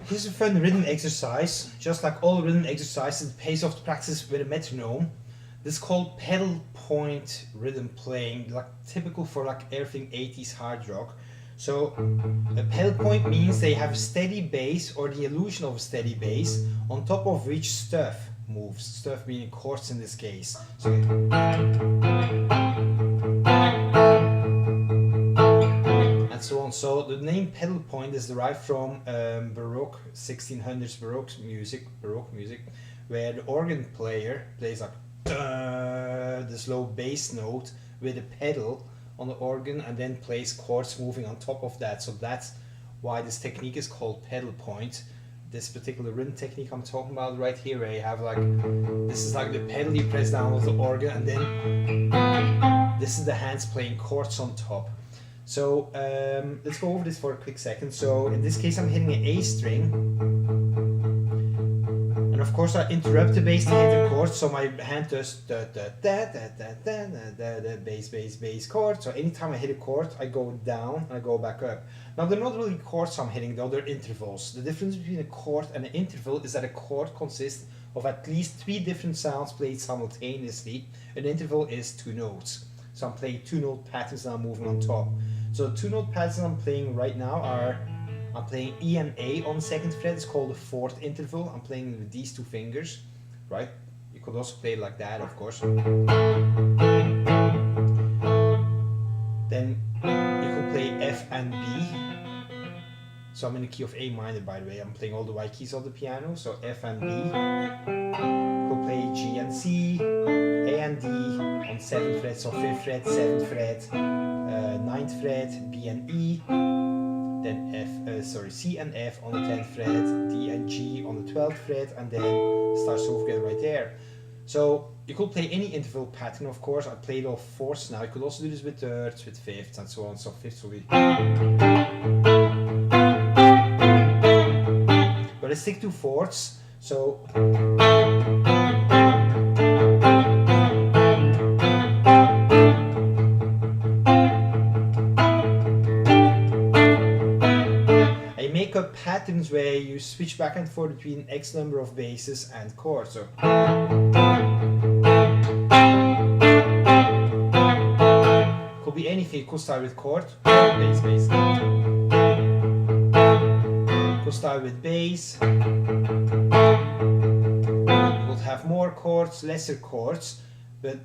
Here's a fun rhythm exercise. Just like all rhythm exercises, it pays off to practice with a metronome. This is called pedal point rhythm playing, like typical for like everything 80s hard rock. So a pedal point means they have a steady bass or the illusion of a steady bass on top of which stuff moves. Stuff meaning chords in this case. So and so on. So the name pedal point is derived from Baroque 1600s Baroque music, where the organ player plays like this low bass note with a pedal on the organ and then plays chords moving on top of that. So that's why this technique is called pedal point. This particular rhythm technique I'm talking about right here, where you have like, this is like the pedal you press down with the organ, and then this is the hands playing chords on top. So let's go over this for a quick second. So in this case I'm hitting an A string. And of course I interrupt the bass to hit the chord, so my hand does da da da da da da da da bass bass bass chord. So anytime I hit a chord, I go down and I go back up. Now they're not really chords I'm hitting though, they're intervals. The difference between a chord and an interval is that a chord consists of at least 3 different sounds played simultaneously. An interval is 2 notes. So I'm playing 2 note patterns and I'm moving on top. So the 2 note patterns I'm playing right now are, I'm playing E and A on the 2nd fret. It's called the 4th interval. I'm playing with these 2 fingers, right? You could also play it like that, of course. Then you could play F and B. So I'm in the key of A minor, by the way. I'm playing all the white keys of the piano. So F and B. You could play G and C, A and D on 7th fret. So 5th fret, 7th fret, 9th fret, B and E. Then C and F on the 10th fret, D and G on the 12th fret, and then starts over again right there. So you could play any interval pattern, of course. I played all 4ths now. You could also do this with 3rds, with 5ths, and so on. So 5ths will be. But I stick to 4ths. So. Make up patterns where you switch back and forth between X number of basses and chords. So could be anything. Could start with chord, bass, bass. Could start with bass. You could have more chords, lesser chords, but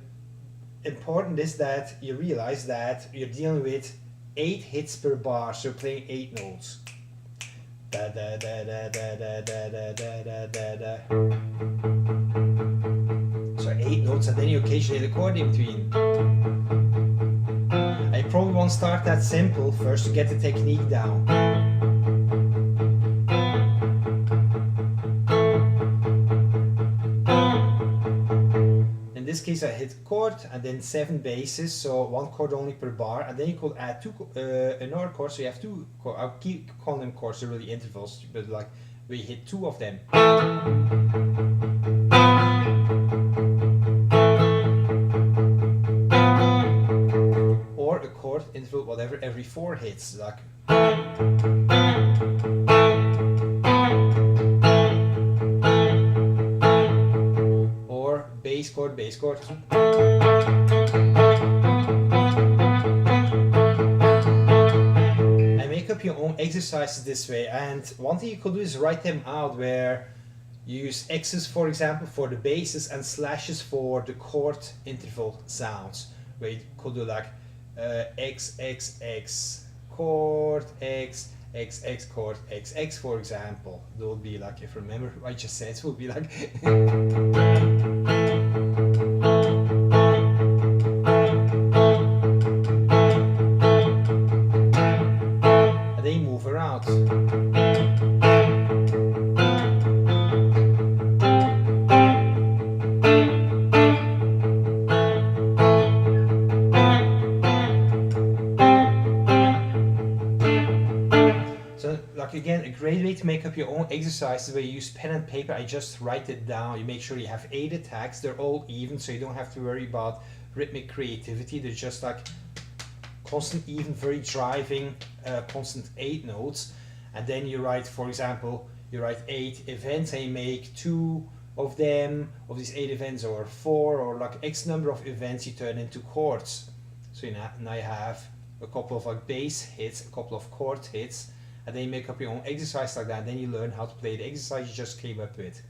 important is that you realize that you're dealing with 8 hits per bar, so you're playing 8 notes. Da, da, da, da, da, da, da, da, da, da, da. So 8 notes, and then you occasionally hit a chord in between. I probably won't start that simple first to get the technique down. In this case I hit chord and then 7 basses, so 1 chord only per bar, and then you could add another chord, so you have 2 chords. I'll keep calling them chords, they're really intervals, but like we hit 2 of them. Or a chord interval, whatever, every 4 hits, like. Bass chord. And make up your own exercises this way. And one thing you could do is write them out, where you use X's, for example, for the basses and slashes for the chord interval sounds. Where you could do like X, X, X, chord, X, X, X, chord, X, X, for example. That would be like, if you remember what I just said, it would be like. Again, a great way to make up your own exercises where you use pen and paper. I just write it down. You make sure you have 8 attacks. They're all even, so you don't have to worry about rhythmic creativity. They're just like constant, even, very driving, constant 8 notes. And then you write, for example, you write 8 events and you make 2 of them, of these 8 events, or 4, or like X number of events you turn into chords. So now you have a couple of like bass hits, a couple of chord hits, and then you make up your own exercise like that, and then you learn how to play the exercise you just came up with.